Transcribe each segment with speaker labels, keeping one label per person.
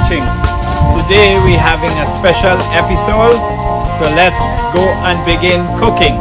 Speaker 1: Kitchen. Today we're having a special episode, so let's go and begin cooking.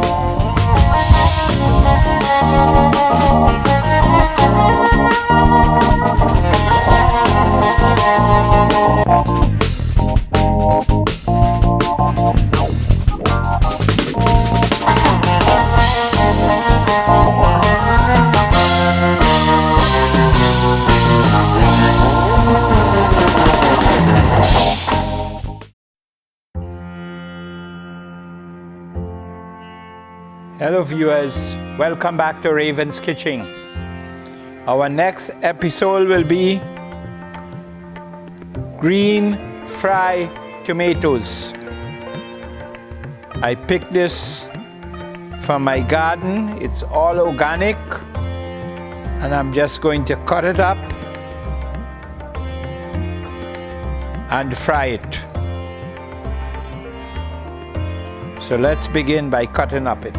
Speaker 1: Hello viewers, welcome back to Raven's Kitchen. Our next episode will be green fried tomatoes. I picked this from my garden. It's all organic, and I'm just going to cut it up and fry it. So let's begin by cutting up it.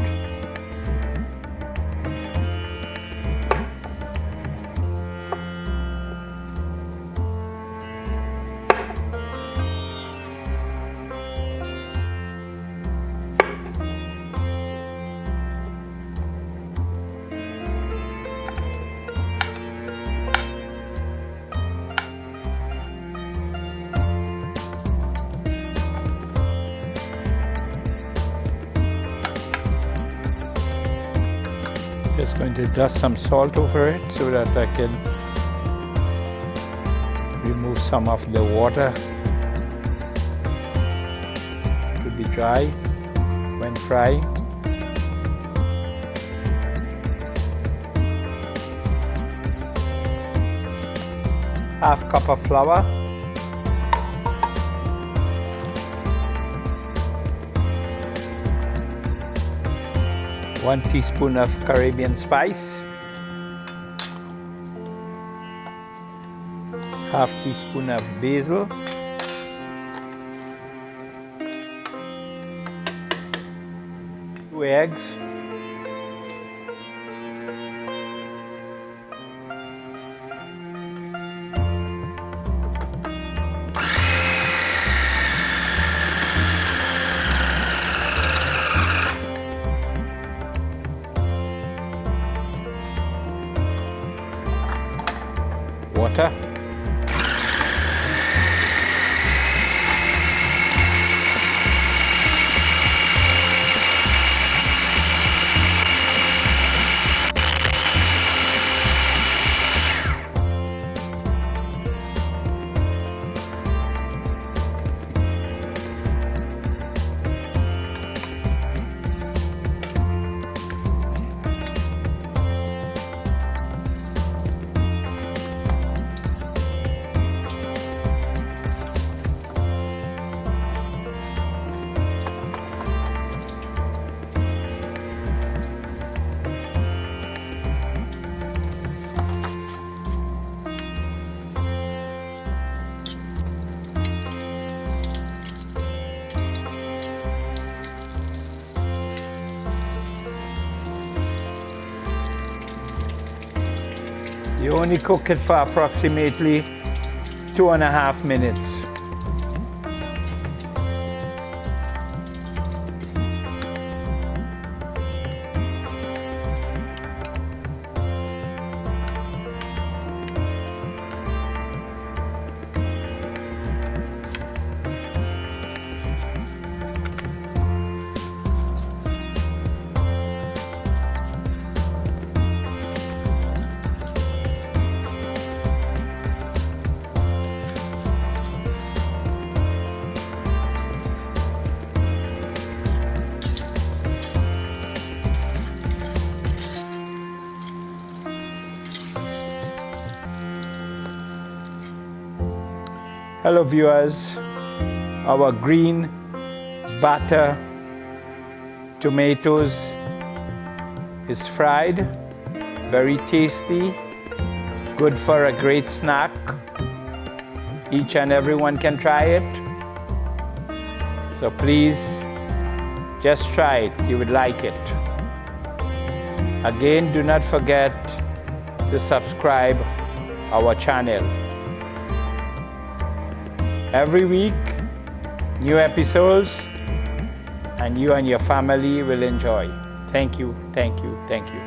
Speaker 1: Just going to dust some salt over it so that I can remove some of the water. It will be dry when frying. Half cup of flour. 1 teaspoon of Caribbean spice, half teaspoon of basil, two eggs, water, you only cook it for approximately 2.5 minutes. Hello viewers, our green batter tomatoes is fried, very tasty, good for a great snack. Each and everyone can try it. So please just try it, you would like it. Again, do not forget to subscribe our channel. Every week, new episodes, and you and your family will enjoy. Thank you, thank you, thank you.